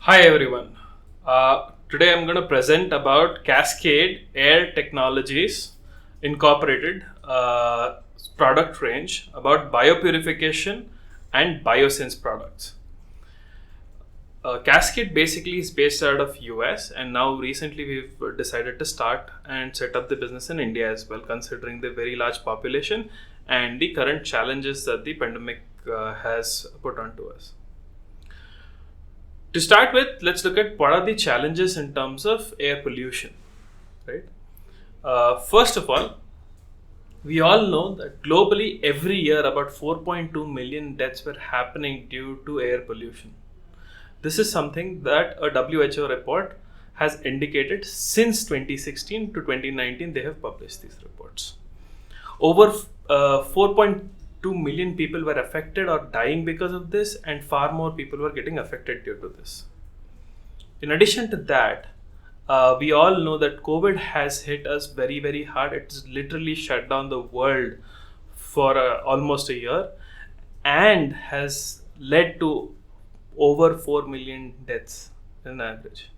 Hi everyone. Today I'm going to present about Cascade Air Technologies Incorporated product range about biopurification and biosense products. Cascade basically is based out of US, and now recently we've decided to start and set up the business in India as well, considering the very large population and the current challenges that the pandemic has put onto us. To start with, let's look at what are the challenges in terms of air pollution, right? First of all, we all know that globally every year about 4.2 million deaths were happening due to air pollution. This is something that a WHO report has indicated since 2016 to 2019. They have published these reports. Over 4.2 million people were affected or dying because of this, and far more people were getting affected due to this. In addition to that, we all know that COVID has hit us very, very hard. It's literally shut down the world for almost a year and has led to over 4 million deaths in average.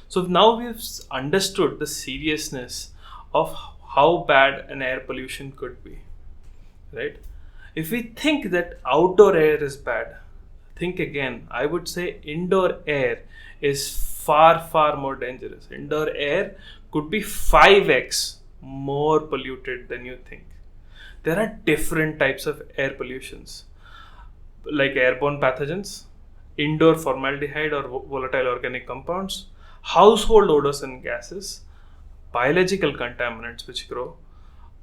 So now we've understood the seriousness of how bad an air pollution could be, right? If we think that outdoor air is bad, think again. I would say indoor air is far, far more dangerous. Indoor air could be 5x more polluted than you think. There are different types of air pollutions, like airborne pathogens, indoor formaldehyde or volatile organic compounds, household odors and gases, biological contaminants which grow,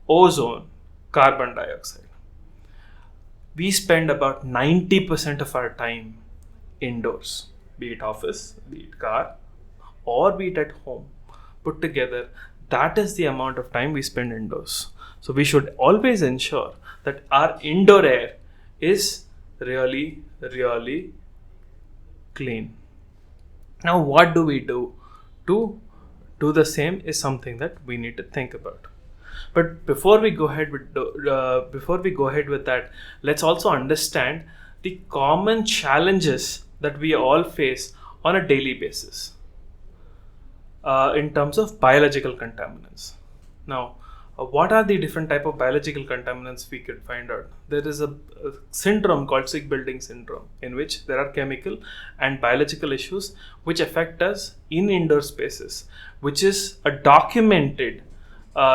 ozone, carbon dioxide. We spend about 90% of our time indoors, be it office, be it car, or be it at home. Put together, that is the amount of time we spend indoors. So we should always ensure that our indoor air is really, really clean. Now, what do we do to do the same is something that we need to think about. But before we go ahead with that, let's also understand the common challenges that we all face on a daily basis in terms of biological contaminants. Now, what are the different type of biological contaminants we could find out? There is a syndrome called sick building syndrome, in which there are chemical and biological issues which affect us in indoor spaces, which is a documented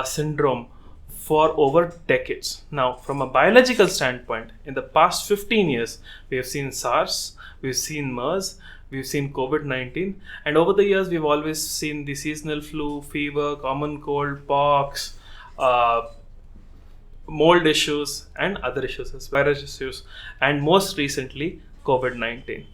syndrome for over decades. Now, from a biological standpoint, in the past 15 years, we have seen SARS, we've seen MERS, we've seen COVID-19, and over the years, we've always seen the seasonal flu, fever, common cold, pox, mold issues, and other issues as well, virus issues, and most recently, COVID-19.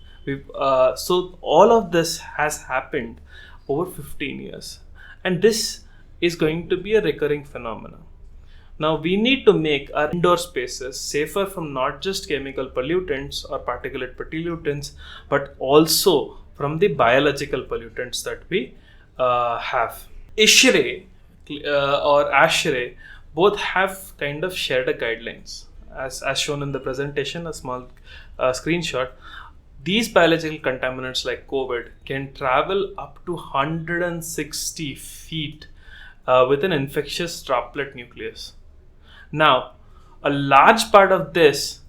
So all of this has happened over 15 years, and this is going to be a recurring phenomenon. Now, we need to make our indoor spaces safer from not just chemical pollutants or particulate pollutants, but also from the biological pollutants that we have. ISHRAE or ASHRAE both have kind of shared a guidelines. As shown in the presentation, a small screenshot. These biological contaminants like COVID can travel up to 160 feet with an infectious droplet nucleus. Now, a large part of this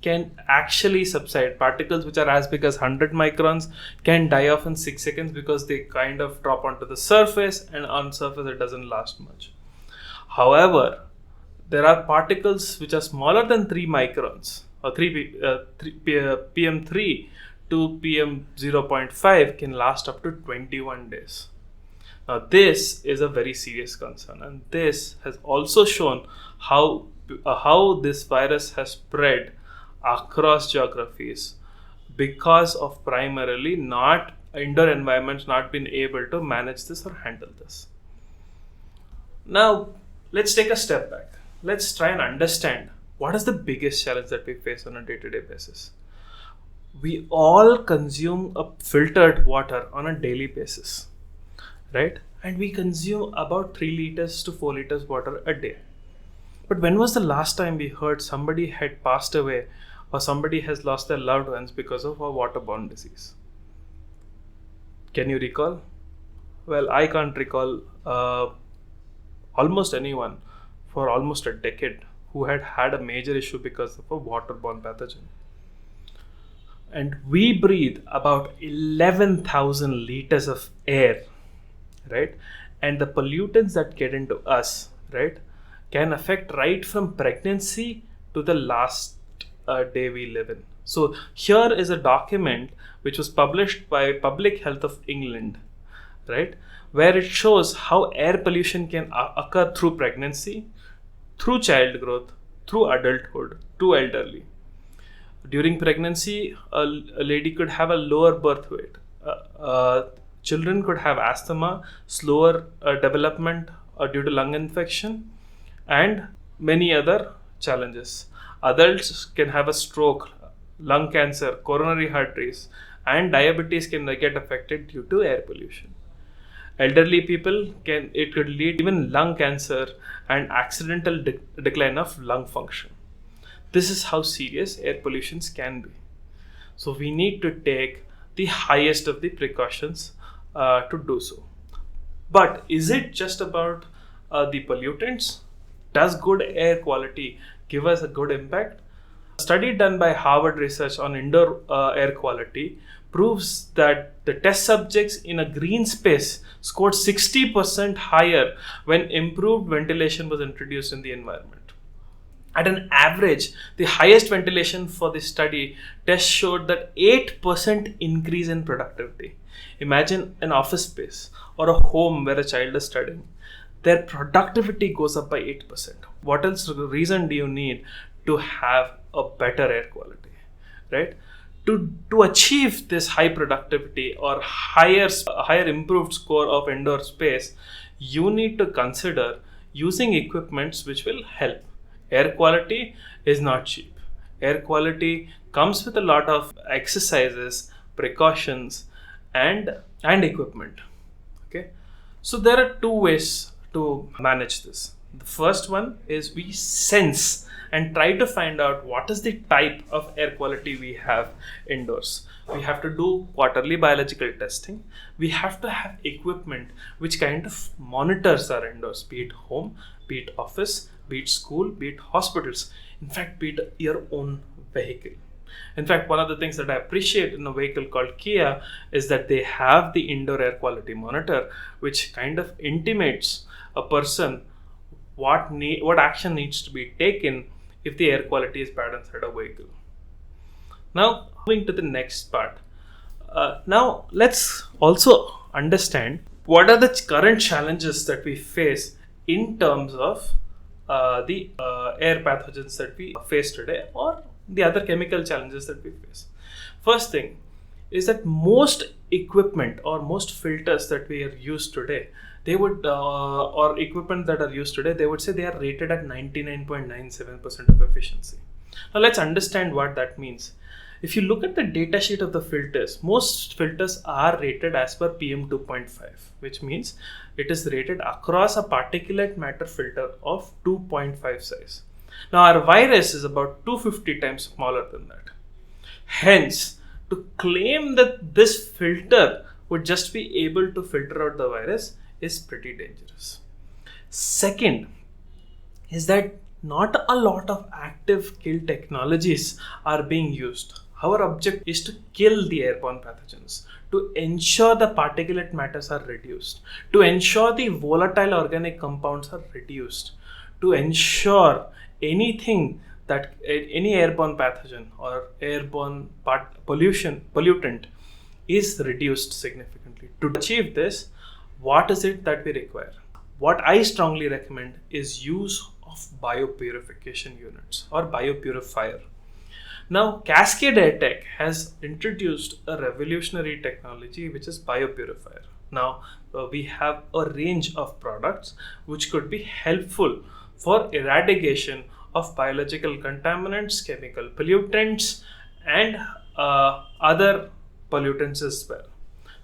can actually subside. Particles which are as big as 100 microns can die off in 6 seconds because they kind of drop onto the surface, and on surface it doesn't last much. However, there are particles which are smaller than 3 microns or PM3 to PM0.5 can last up to 21 days. Now, this is a very serious concern, and this has also shown how this virus has spread across geographies because of primarily not indoor environments not being able to manage this or handle this. Now, let's take a step back. Let's try and understand what is the biggest challenge that we face on a day-to-day basis. We all consume a filtered water on a daily basis, right? And we consume about 3 liters to 4 liters water a day. But when was the last time we heard somebody had passed away or somebody has lost their loved ones because of a waterborne disease? Can you recall? Well, I can't recall almost anyone for almost a decade who had a major issue because of a waterborne pathogen. And we breathe about 11,000 liters of air, right? And the pollutants that get into us, right, can affect right from pregnancy to the last day we live in. So here is a document which was published by Public Health of England, right, where it shows how air pollution can occur through pregnancy, through child growth, through adulthood, to elderly. During pregnancy, a lady could have a lower birth weight. Children could have asthma, slower development due to lung infection, and many other challenges. Adults can have a stroke, lung cancer, coronary heart disease, and diabetes can get affected due to air pollution. Elderly people it could lead even lung cancer and accidental decline of lung function. This is how serious air pollutions can be. So we need to take the highest of the precautions to do so. But is it just about the pollutants? Does good air quality give us a good impact? A study done by Harvard Research on indoor air quality proves that the test subjects in a green space scored 60% higher when improved ventilation was introduced in the environment. At an average, the highest ventilation for the study test showed that 8% increase in productivity. Imagine an office space or a home where a child is studying. Their productivity goes up by 8%. What else reason do you need to have a better air quality, right? To achieve this high productivity or higher improved score of indoor space, you need to consider using equipments which will help. Air quality is not cheap. Air quality comes with a lot of exercises, precautions, and equipment. Okay, so there are two ways to manage this. The first one is we sense and try to find out what is the type of air quality we have indoors. We have to do quarterly biological testing. We have to have equipment which kind of monitors our indoors, be it home, be it office, be it school, be it hospitals, in fact, be it your own vehicle. In fact, one of the things that I appreciate in a vehicle called Kia is that they have the indoor air quality monitor, which kind of intimates a person what action needs to be taken if the air quality is bad inside a vehicle. Now, moving to the next part. Now, let's also understand what are the current challenges that we face in terms of the air pathogens that we face today or the other chemical challenges that we face. First thing is that most equipment or most filters that we are used today, they would or equipment that are used today, they would say they are rated at 99.97% of efficiency. Now let's understand what that means. If you look at the datasheet of the filters, most filters are rated as per PM 2.5, which means it is rated across a particulate matter filter of 2.5 size. Now our virus is about 250 times smaller than that. Hence, to claim that this filter would just be able to filter out the virus is pretty dangerous. Second is that not a lot of active kill technologies are being used. Our objective is to kill the airborne pathogens, to ensure the particulate matters are reduced, to ensure the volatile organic compounds are reduced, to ensure anything that any airborne pathogen or airborne pollutant is reduced significantly. To achieve this, what is it that we require? What I strongly recommend is use of biopurification units or biopurifier. Now, Cascade AirTech has introduced a revolutionary technology which is biopurifier. Now, we have a range of products which could be helpful for eradication of biological contaminants, chemical pollutants, and other pollutants as well.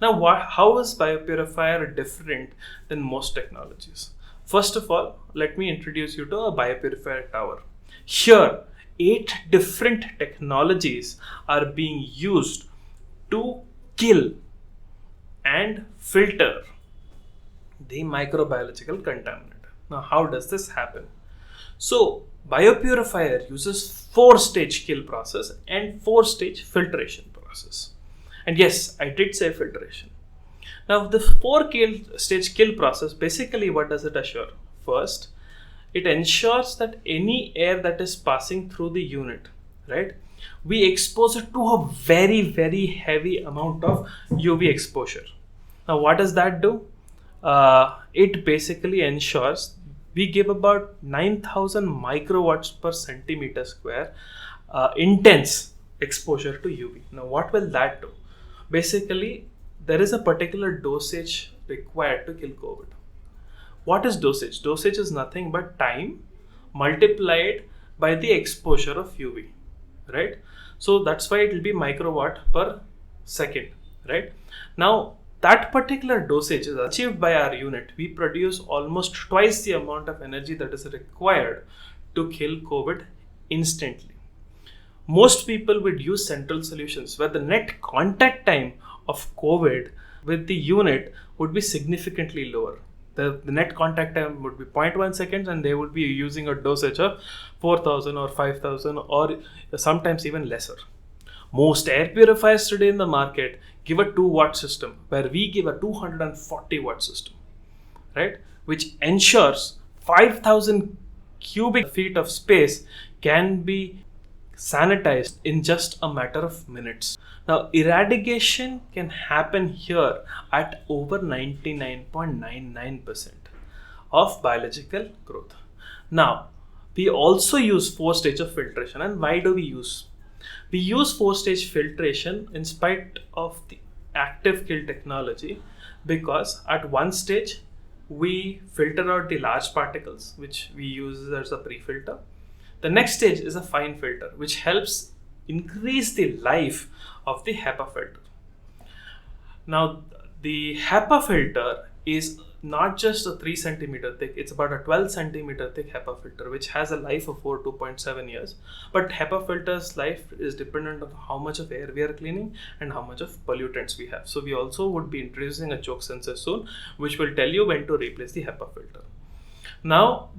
Now, how is biopurifier different than most technologies? First of all, let me introduce you to a biopurifier tower. Here, 8 different technologies are being used to kill and filter the microbiological contaminant. Now, how does this happen? So, biopurifier uses 4-stage kill process and 4-stage filtration process. And yes, I did say filtration. Now, the 4-stage kill process, basically what does it assure? First, it ensures that any air that is passing through the unit, right, we expose it to a very, very heavy amount of UV exposure. Now, what does that do? It basically ensures we give about 9,000 microwatts per centimeter square intense exposure to UV. Now, what will that do? Basically, there is a particular dosage required to kill COVID. What is dosage? Dosage is nothing but time multiplied by the exposure of UV, right? So that's why it will be microwatt per second, right? Now, that particular dosage is achieved by our unit. We produce almost twice the amount of energy that is required to kill COVID instantly. Most people would use central solutions where the net contact time of COVID with the unit would be significantly lower. The net contact time would be 0.1 seconds and they would be using a dosage of 4,000 or 5,000 or sometimes even lesser. Most air purifiers today in the market give a 2-watt system, where we give a 240-watt system, right? Which ensures 5,000 cubic feet of space can be sanitized in just a matter of minutes. Now, eradication can happen here at over 99.99% of biological growth. Now, we also use 4-stage of filtration. And why do we use? We use 4-stage filtration in spite of the active kill technology, because at one stage we filter out the large particles, which we use as a pre-filter. The next stage is a fine filter, which helps increase the life of the HEPA filter. Now, the HEPA filter is not just a 3 centimeter thick, it's about a 12 centimeter thick HEPA filter, which has a life of over 2.7 years. But HEPA filter's life is dependent on how much of air we are cleaning and how much of pollutants we have. So we also would be introducing a choke sensor soon, which will tell you when to replace the HEPA filter. Now,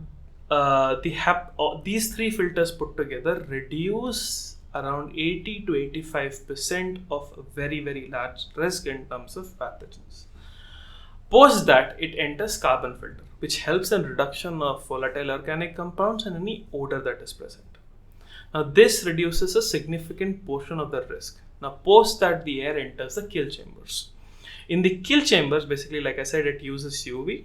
these 3 filters put together reduce around 80 to 85% of a very, very large risk in terms of pathogens. Post that, it enters carbon filter, which helps in reduction of volatile organic compounds and any odor that is present. Now, this reduces a significant portion of the risk. Now, post that, the air enters the kill chambers. In the kill chambers, basically, like I said, it uses UV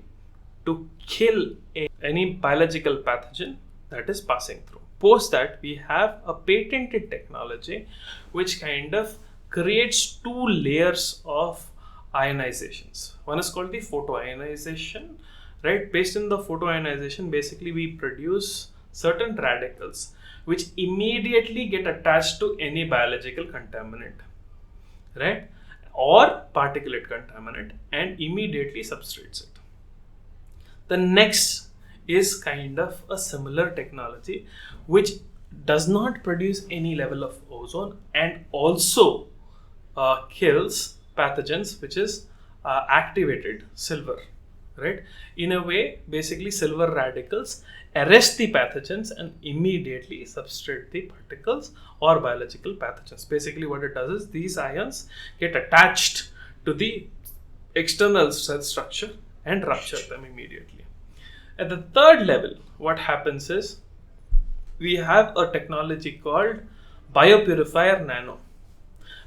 to kill any biological pathogen that is passing through. Post that, we have a patented technology which kind of creates 2 layers of ionizations. One is called the photoionization, right? Based on the photoionization, basically we produce certain radicals which immediately get attached to any biological contaminant, right? Or particulate contaminant, and immediately substrates it. The next is kind of a similar technology which does not produce any level of ozone and also kills pathogens, which is activated silver, right? In a way, basically silver radicals arrest the pathogens and immediately substrate the particles or biological pathogens. Basically what it does is these ions get attached to the external cell structure and rupture them immediately. At the third level, what happens is we have a technology called BioPurifier Nano.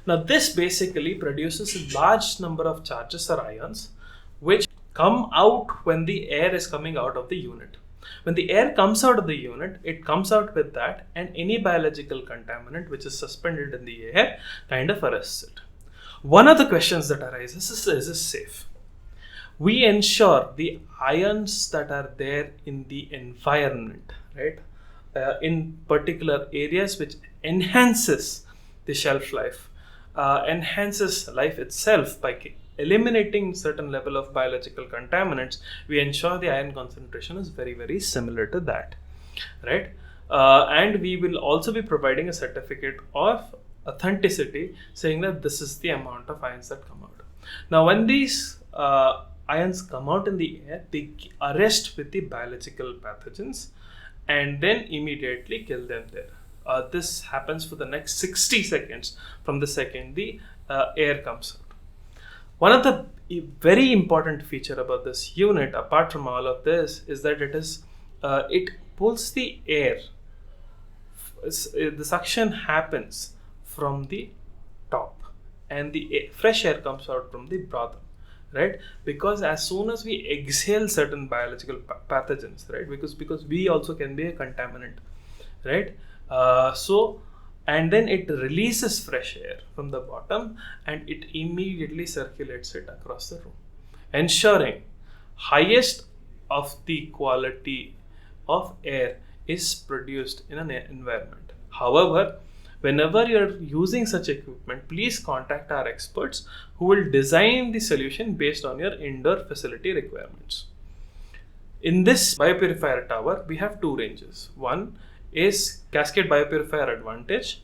Now, this basically produces a large number of charges or ions which come out when the air is coming out of the unit. When the air comes out of the unit, it comes out with that, and any biological contaminant which is suspended in the air kind of arrests it. One of the questions that arises is this safe? We ensure the ions that are there in the environment, right, in particular areas, which enhances the shelf life, enhances life itself by eliminating certain level of biological contaminants. We ensure the ion concentration is very, very similar to that, right? And we will also be providing a certificate of authenticity saying that this is the amount of ions that come out. Now, when these ions come out in the air, they arrest with the biological pathogens and then immediately kill them there. This happens for the next 60 seconds from the second the air comes out. One of the very important feature about this unit, apart from all of this, is that it pulls the air. The suction happens from the top, and the fresh air comes out from the bottom, right? Because as soon as we exhale certain biological pathogens, right? Because we also can be a contaminant, right? And then it releases fresh air from the bottom and it immediately circulates it across the room, ensuring highest of the quality of air is produced in an environment. However, whenever you're using such equipment, please contact our experts who will design the solution based on your indoor facility requirements. In this biopurifier tower, we have two ranges. One is Cascade Biopurifier Advantage,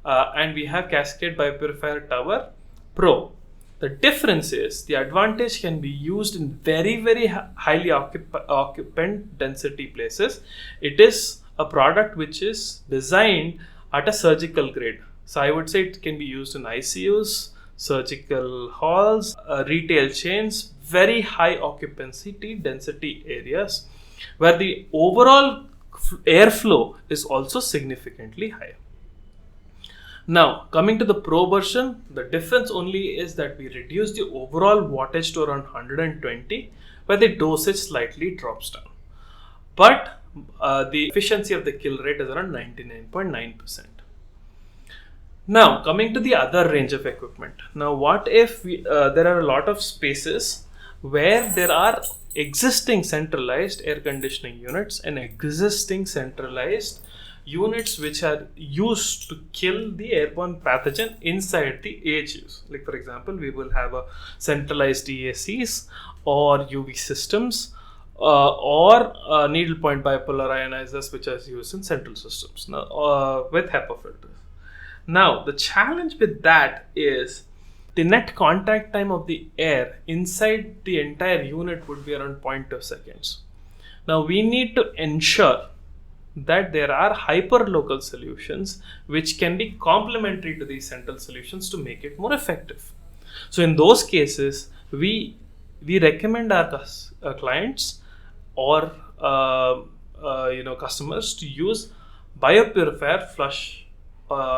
and we have Cascade Biopurifier Tower Pro. The difference is the Advantage can be used in very, very highly occupant density places. It is a product which is designed at a surgical grade. So I would say it can be used in ICUs, surgical halls, retail chains, very high occupancy density areas where the overall airflow is also significantly higher. Now, coming to the Pro version, the difference only is that we reduce the overall wattage to around 120, where the dosage slightly drops down. But the efficiency of the kill rate is around 99.9%. Now, coming to the other range of equipment. Now, what if there are a lot of spaces where there are existing centralized air conditioning units and existing centralized units which are used to kill the airborne pathogen inside the AHUs. Like for example, we will have a centralized EACs or UV systems or needle point bipolar ionizers which are used in central systems with HEPA filters. Now, the challenge with that is the net contact time of the air inside the entire unit would be around 0.2 seconds. Now, we need to ensure that there are hyperlocal solutions which can be complementary to these central solutions to make it more effective. So, in those cases, we recommend our clients or customers to use biopurifier flush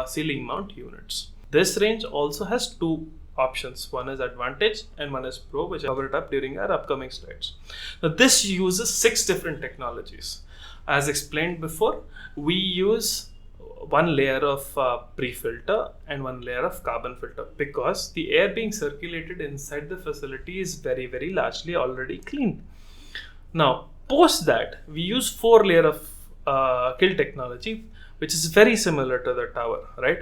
ceiling mount units. This range also has two options. One is Advantage and one is Pro, which I covered up during our upcoming slides. Now, this uses 6 different technologies. As explained before, we use one layer of pre-filter and one layer of carbon filter because the air being circulated inside the facility is very, very largely already clean. Now, post that, we use 4 layer of kill technology, which is very similar to the tower, right?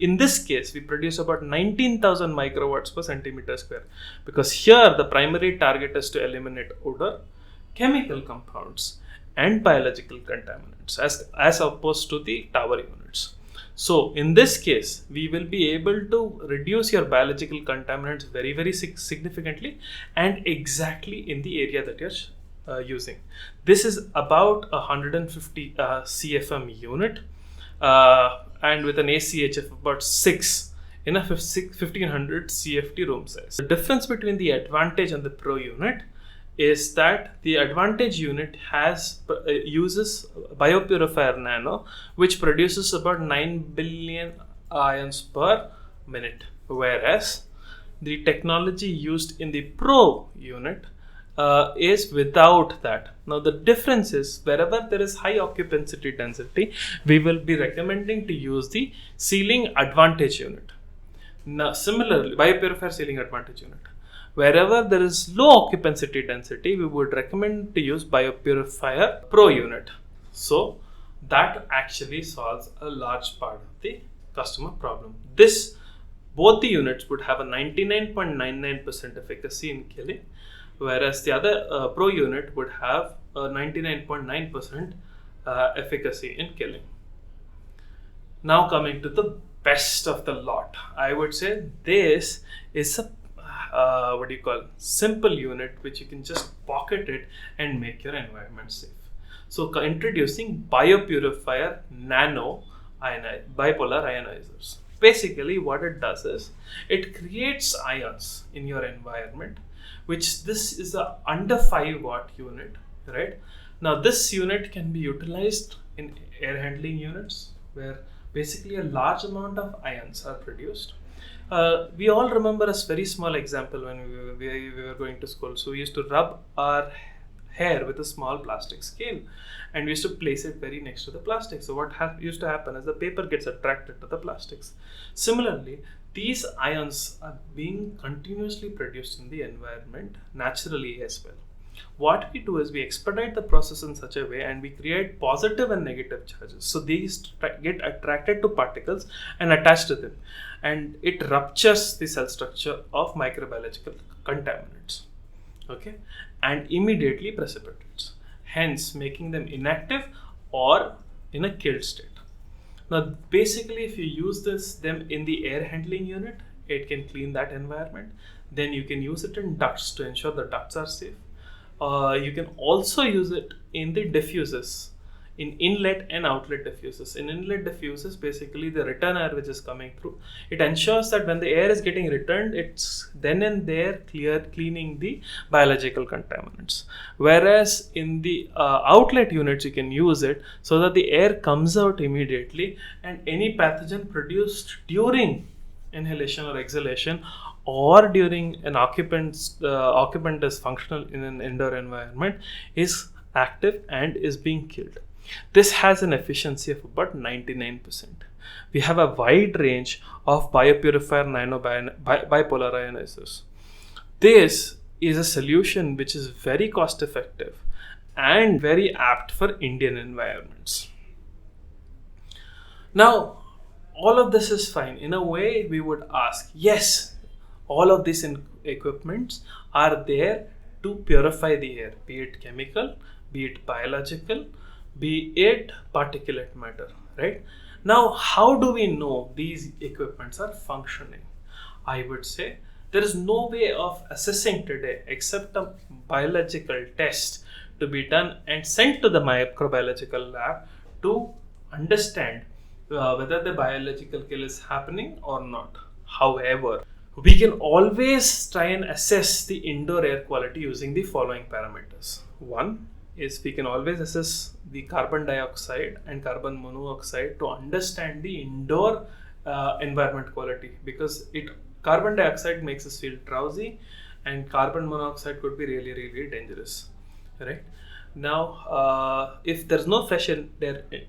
In this case, we produce about 19,000 microwatts per centimeter square because here the primary target is to eliminate odor, chemical compounds, and biological contaminants as opposed to the tower units. So in this case, we will be able to reduce your biological contaminants very, very significantly and exactly in the area that you're using. This is about 150 CFM unit and with an ACH of about 6 in a 1500 CFT room size. The difference between the Advantage and the Pro unit is that the Advantage unit uses biopurifier nano, which produces about 9 billion ions per minute, whereas the technology used in the Pro unit is without that. Now the difference is wherever there is high occupancy density, we will be recommending to use the Ceiling Advantage unit. Now similarly, biopurifier Ceiling Advantage unit. Wherever there is low occupancy density, we would recommend to use biopurifier Pro unit. So that actually solves a large part of the customer problem. Both the units would have a 99.99% efficacy in killing, whereas the other Pro unit would have a 99.9% efficacy in killing. Now coming to the best of the lot, I would say this is simple unit which you can just pocket it and make your environment safe. So introducing biopurifier nano bipolar ionizers. Basically what it does is it creates ions in your environment, which this is a under 5 watt unit, right? Now this unit can be utilized in air handling units where basically a large amount of ions are produced. We all remember a very small example when we were going to school. So we used to rub our hair with a small plastic scale and we used to place it very next to the plastic. So what used to happen is the paper gets attracted to the plastics. Similarly, these ions are being continuously produced in the environment naturally as well. What we do is we expedite the process in such a way and we create positive and negative charges. So these get attracted to particles and attach to them, and it ruptures the cell structure of microbiological contaminants, okay, and immediately precipitates, hence making them inactive or in a killed state. Now basically if you use them in the air handling unit, it can clean that environment. Then you can use it in ducts to ensure the ducts are safe. You can also use it in the diffusers, in inlet and outlet diffusers. In inlet diffusers, basically the return air which is coming through, it ensures that when the air is getting returned, it's then and there cleaning the biological contaminants. Whereas in the outlet units, you can use it so that the air comes out immediately and any pathogen produced during inhalation or exhalation or during an occupant is functional in an indoor environment is active and is being killed. This has an efficiency of about 99%. We have a wide range of biopurifier nano bipolar ionizers. This is a solution which is very cost effective and very apt for Indian environments. Now, all of this is fine. In a way, we would ask, yes, all of these equipments are there to purify the air, be it chemical, be it biological, be it particulate matter, right? Now, how do we know these equipments are functioning? I would say there is no way of assessing today except a biological test to be done and sent to the microbiological lab to understand whether the biological kill is happening or not. However, we can always try and assess the indoor air quality using the following parameters. One is we can always assess the carbon dioxide and carbon monoxide to understand the indoor environment quality, because carbon dioxide makes us feel drowsy and carbon monoxide could be really, really dangerous, right? Now, if there's no fresh air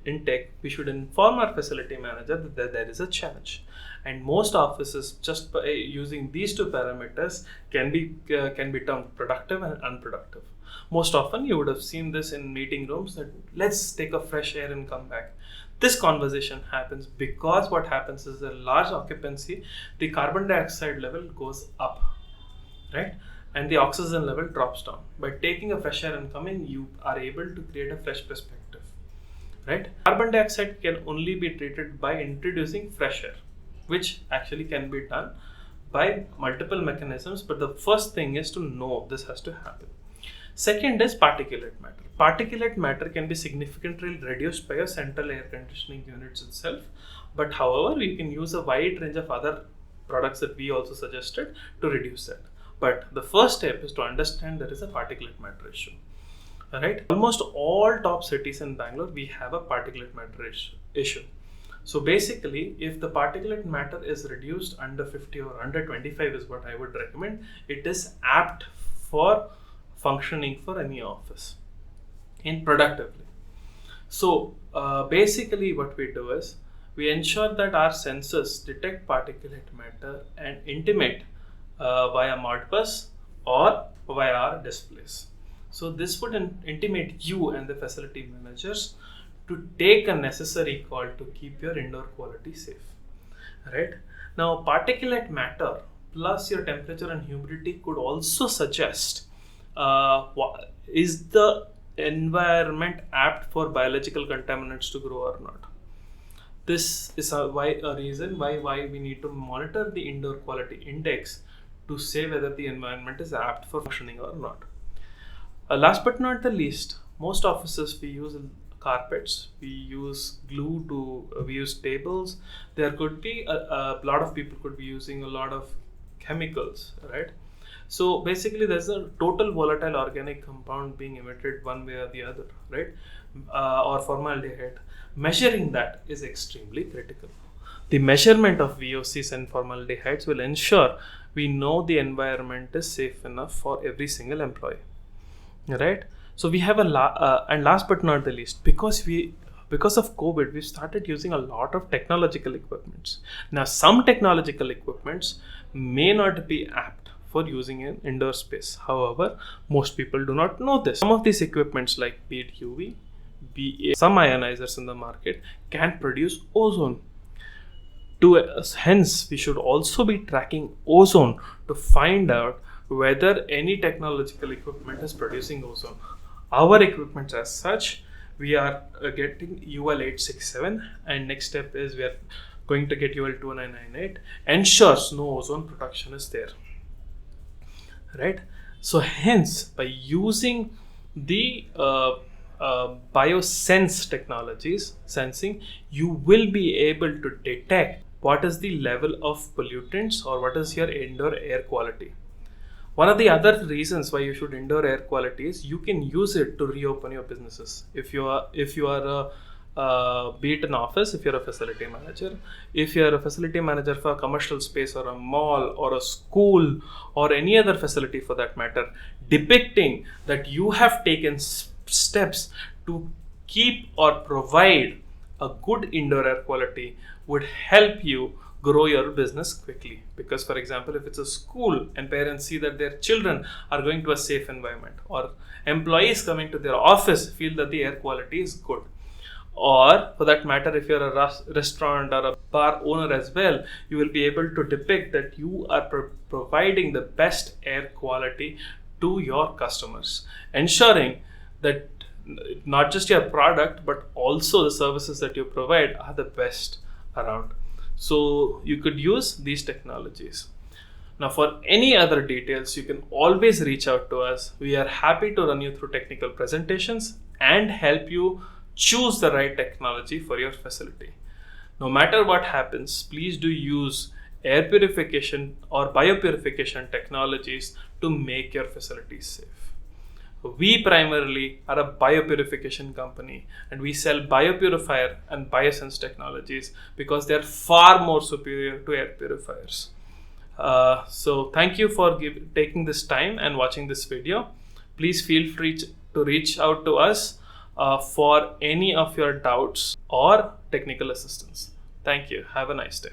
intake, we should inform our facility manager that there is a challenge. And most offices, just by using these two parameters, can be termed productive and unproductive. Most often, you would have seen this in meeting rooms that let's take a fresh air and come back. This conversation happens because what happens is a large occupancy, the carbon dioxide level goes up, right? And the oxygen level drops down. By taking a fresh air and coming, you are able to create a fresh perspective, right? Carbon dioxide can only be treated by introducing fresh air, which actually can be done by multiple mechanisms. But the first thing is to know this has to happen. Second is particulate matter. Particulate matter can be significantly reduced by your central air conditioning units itself. But however, you can use a wide range of other products that we also suggested to reduce that. But the first step is to understand there is a particulate matter issue. All right. Almost all top cities in Bangalore, we have a particulate matter issue. So basically, if the particulate matter is reduced under 50 or under 25 is what I would recommend, it is apt for functioning for any office in productively. So basically what we do is we ensure that our sensors detect particulate matter and intimate via Modbus or via our displays. So this would intimate you and the facility managers to take a necessary call to keep your indoor quality safe. Right? Now, particulate matter plus your temperature and humidity could also suggest is the environment apt for biological contaminants to grow or not. This is a reason why we need to monitor the indoor quality index to say whether the environment is apt for functioning or not. Last but not the least, most offices we use carpets, we use glue we use tables. There could be a lot of people could be using a lot of chemicals, right? So basically, there's a total volatile organic compound being emitted one way or the other, right? Or formaldehyde. Measuring that is extremely critical. The measurement of VOCs and formaldehydes will ensure we know the environment is safe enough for every single employee, right? So we have and last but not the least, because of COVID, we started using a lot of technological equipments. Now, some technological equipments may not be apt for using in indoor space. However, most people do not know this. Some of these equipments, like be it UV, be it some ionizers in the market, can produce ozone. Hence, we should also be tracking ozone to find out whether any technological equipment is producing ozone. Our equipment as such, we are getting UL 867, and next step is we are going to get UL 2998, ensures no ozone production is there, right? So hence, by using the biosense technologies, sensing, you will be able to detect what is the level of pollutants or what is your indoor air quality. One of the other reasons why you should indoor air quality is you can use it to reopen your businesses. If you are be it an office, if you're a facility manager, if you're a facility manager for a commercial space or a mall or a school or any other facility for that matter, depicting that you have taken steps to keep or provide a good indoor air quality would help you grow your business quickly. Because, for example, if it's a school and parents see that their children are going to a safe environment, or employees coming to their office feel that the air quality is good, or for that matter, if you're a restaurant or a bar owner as well, you will be able to depict that you are providing the best air quality to your customers, ensuring that not just your product but also the services that you provide are the best around. So you could use these technologies. Now, for any other details, you can always reach out to us. We are happy to run you through technical presentations and help you choose the right technology for your facility. No matter what happens, please do use air purification or biopurification technologies to make your facilities safe. We primarily are a biopurification company, and we sell biopurifier and biosense technologies because they're far more superior to air purifiers. So thank you for taking this time and watching this video. Please feel free to reach out to us for any of your doubts or technical assistance. Thank you. Have a nice day.